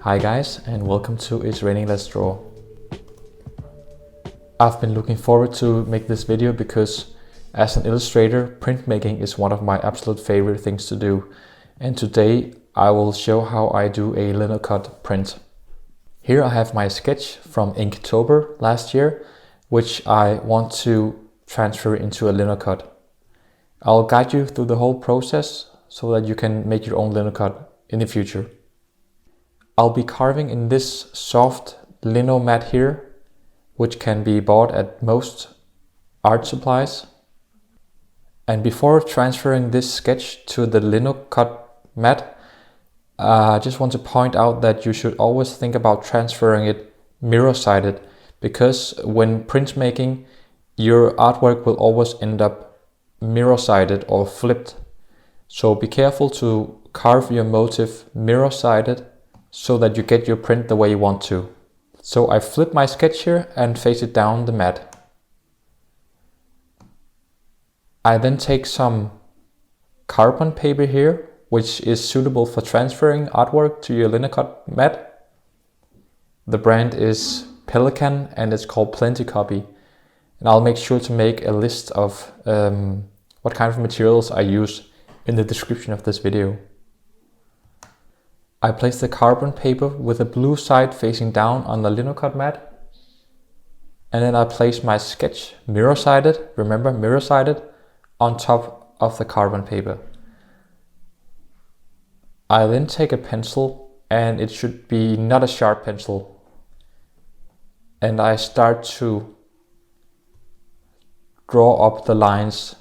Hi guys, and welcome to It's Raining Let's Draw. I've been looking forward to make this video because as an illustrator, printmaking is one of my absolute favorite things to do. And today I will show how I do a linocut print. Here I have my sketch from Inktober last year, which I want to transfer into a linocut. I'll guide you through the whole process so that you can make your own linocut in the future. I'll be carving in this soft lino mat here, which can be bought at most art supplies. And before transferring this sketch to the linocut mat, I just want to point out that you should always think about transferring it mirror-sided, because when printmaking, your artwork will always end up mirror-sided or flipped. So be careful to carve your motif mirror-sided so that you get your print the way you want to. So I flip my sketch here and face it down the mat. I then take some carbon paper here, which is suitable for transferring artwork to your linocut mat. The brand is Pelican and it's called Plenty Copy. And I'll make sure to make a list of what kind of materials I use in the description of this video. I place the carbon paper with the blue side facing down on the linocut mat. And then I place my sketch mirror-sided, remember mirror-sided, on top of the carbon paper. I then take a pencil, and it should be not a sharp pencil. And I start to draw up the lines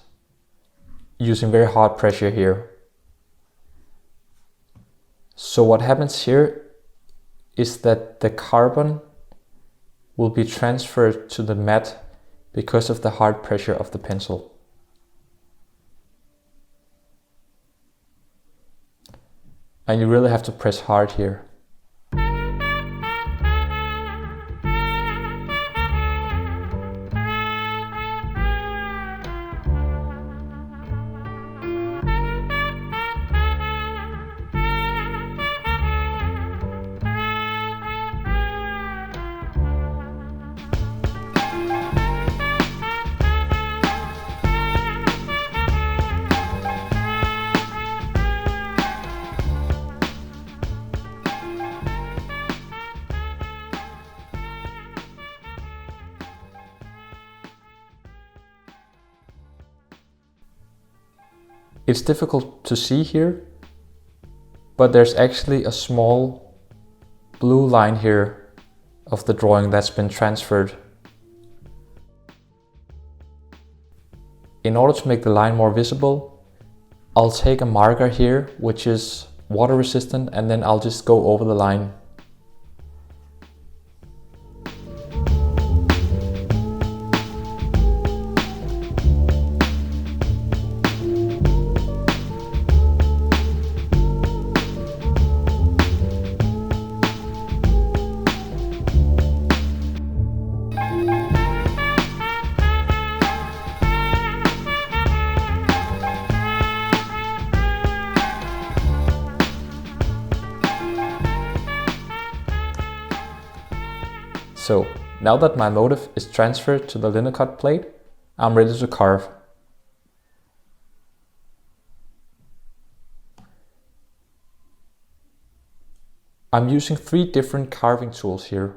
using very hard pressure here. So what happens here is that the carbon will be transferred to the mat because of the hard pressure of the pencil. And you really have to press hard here. It's difficult to see here, but there's actually a small blue line here of the drawing that's been transferred. In order to make the line more visible, I'll take a marker here, which is water resistant, and then I'll just go over the line. So now that my motif is transferred to the linocut plate, I'm ready to carve. I'm using 3 different carving tools here.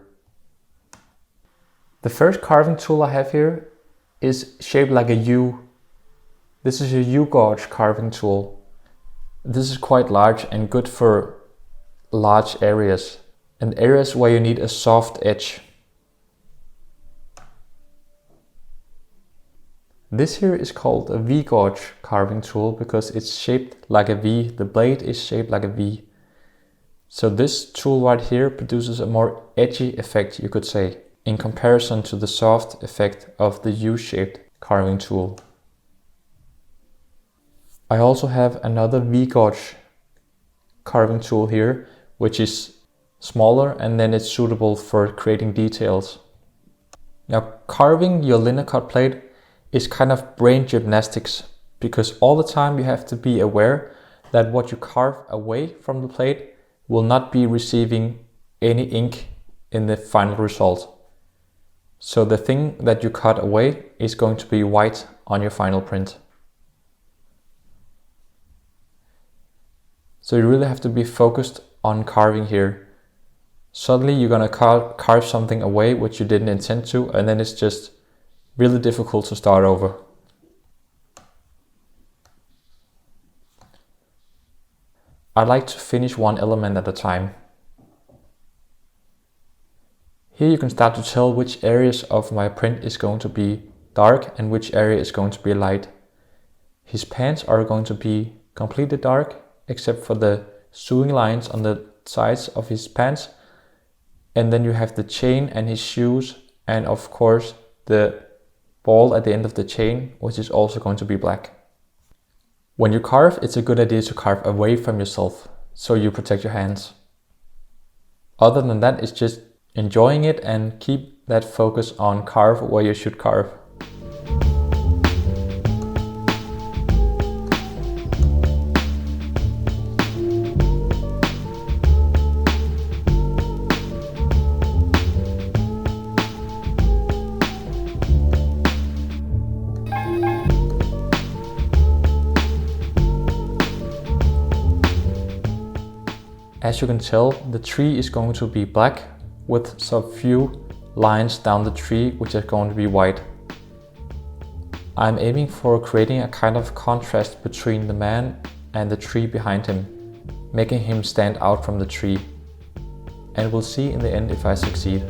The first carving tool I have here is shaped like a U. This is a U-gauge carving tool. This is quite large and good for large areas and areas where you need a soft edge. This here is called a V-gauge carving tool because it's shaped like a V. The blade is shaped like a V. So this tool right here produces a more edgy effect, you could say, in comparison to the soft effect of the U-shaped carving tool. I also have another V-gauge carving tool here, which is smaller, and then it's suitable for creating details. Now, carving your linocut plate is kind of brain gymnastics, because all the time you have to be aware that what you carve away from the plate will not be receiving any ink in the final result. So the thing that you cut away is going to be white on your final print. So you really have to be focused on carving here. Suddenly you're gonna carve something away which you didn't intend to, and then it's just really difficult to start over. I like to finish one element at a time. Here you can start to tell which areas of my print is going to be dark and which area is going to be light. His pants are going to be completely dark, except for the sewing lines on the sides of his pants. And then you have the chain and his shoes, and of course the ball at the end of the chain, which is also going to be black. When you carve, it's a good idea to carve away from yourself, so you protect your hands. Other than that, it's just enjoying it and keep that focus on carve where you should carve. As you can tell, the tree is going to be black with some few lines down the tree which are going to be white. I'm aiming for creating a kind of contrast between the man and the tree behind him, making him stand out from the tree. And we'll see in the end if I succeed.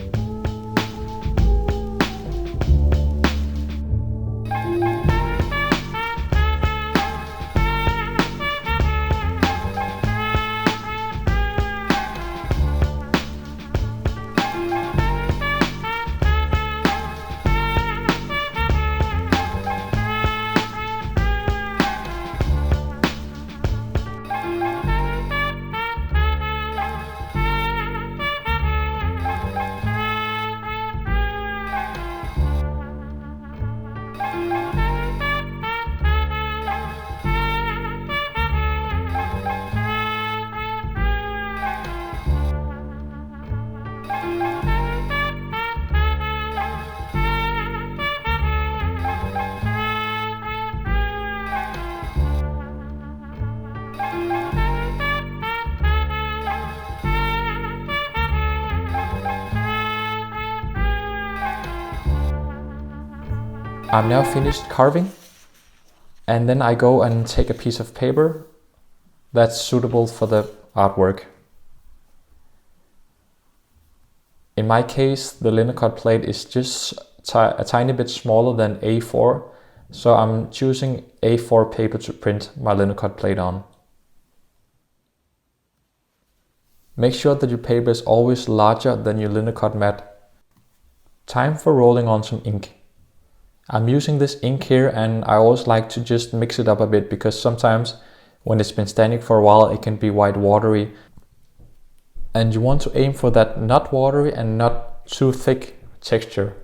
I'm now finished carving, and then I go and take a piece of paper that's suitable for the artwork. In my case, the linocut plate is just a tiny bit smaller than A4, so I'm choosing A4 paper to print my linocut plate on. Make sure that your paper is always larger than your linocut mat. Time for rolling on some ink. I'm using this ink here, and I always like to just mix it up a bit, because sometimes when it's been standing for a while it can be white watery, and you want to aim for that not watery and not too thick texture.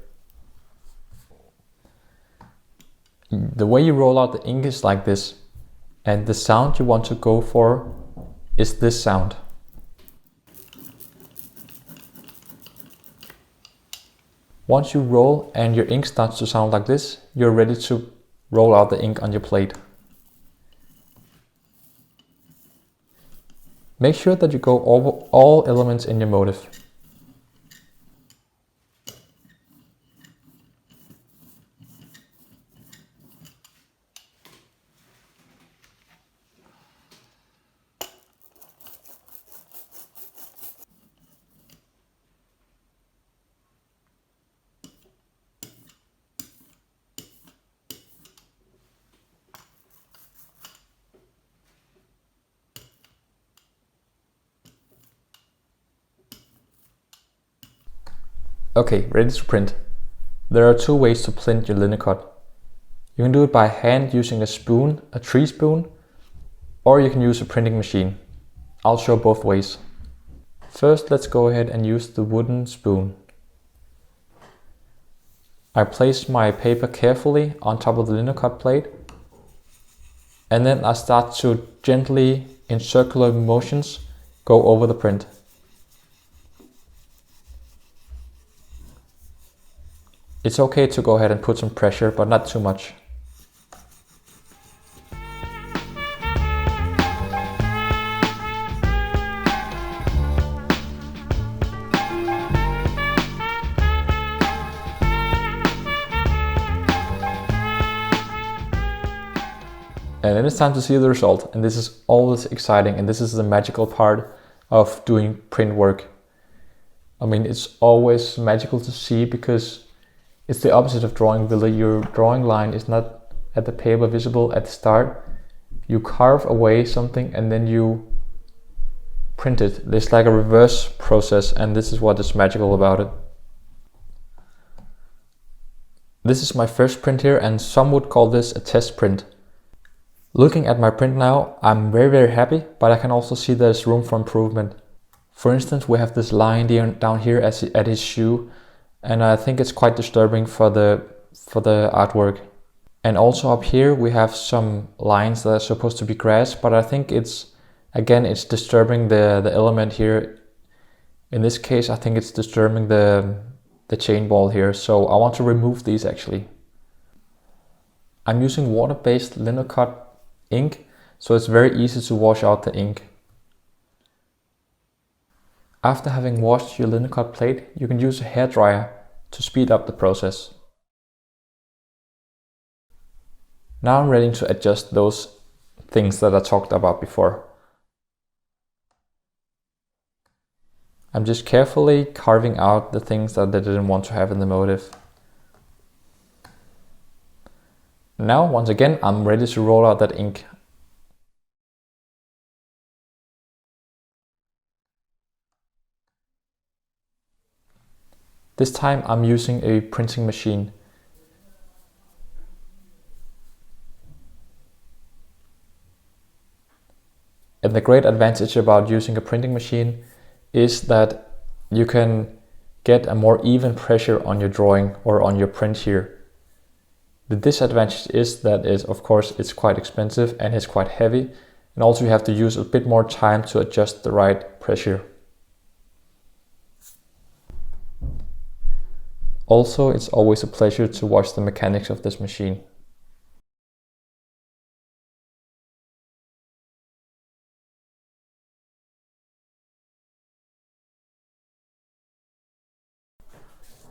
The way you roll out the ink is like this, and the sound you want to go for is this sound. Once you roll and your ink starts to sound like this, you're ready to roll out the ink on your plate. Make sure that you go over all elements in your motif. Okay, ready to print. There are two ways to print your linocut. You can do it by hand using a spoon, a tree spoon, or you can use a printing machine. I'll show both ways. First, let's go ahead and use the wooden spoon. I place my paper carefully on top of the linocut plate, and then I start to gently, in circular motions, go over the print. It's okay to go ahead and put some pressure, but not too much. And then it's time to see the result, and this is always exciting, and this is the magical part of doing print work. I mean, it's always magical to see because it's the opposite of drawing. Really, your drawing line is not at the paper visible at the start. You carve away something and then you print it. It's like a reverse process, and this is what is magical about it. This is my first print here, and some would call this a test print. Looking at my print now, I'm very happy, but I can also see there's room for improvement. For instance, we have this line down here at his shoe, and I think it's quite disturbing for the artwork. And also up here we have some lines that are supposed to be grass, but I think it's disturbing the element here. In this case, I think it's disturbing the chain ball here, so I want to remove these actually. I'm using water-based linocut ink, so it's very easy to wash out the ink. After having washed your linocut plate, you can use a hairdryer to speed up the process. Now I'm ready to adjust those things that I talked about before. I'm just carefully carving out the things that I didn't want to have in the motif. Now, once again, I'm ready to roll out that ink. This time I'm using a printing machine. And the great advantage about using a printing machine is that you can get a more even pressure on your drawing or on your print here. The disadvantage is that of course it's quite expensive and it's quite heavy, and also you have to use a bit more time to adjust the right pressure. Also, it's always a pleasure to watch the mechanics of this machine.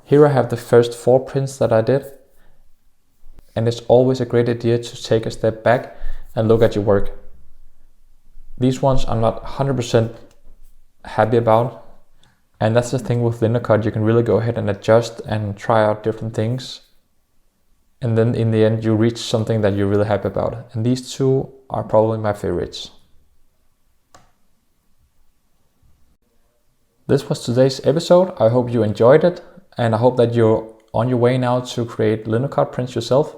Here I have the first 4 prints that I did. And it's always a great idea to take a step back and look at your work. These ones I'm not 100% happy about. And that's the thing with linocut, you can really go ahead and adjust and try out different things. And then in the end you reach something that you're really happy about. And these 2 are probably my favorites. This was today's episode. I hope you enjoyed it, and I hope that you're on your way now to create linocut prints yourself.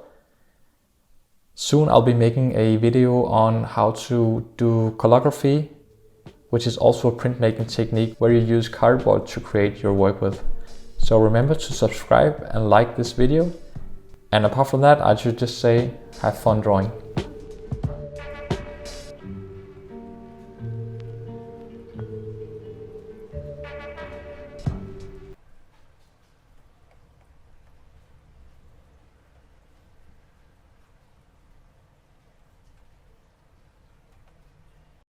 Soon I'll be making a video on how to do calligraphy, which is also a printmaking technique where you use cardboard to create your work with. So remember to subscribe and like this video. And apart from that, I should just say, have fun drawing.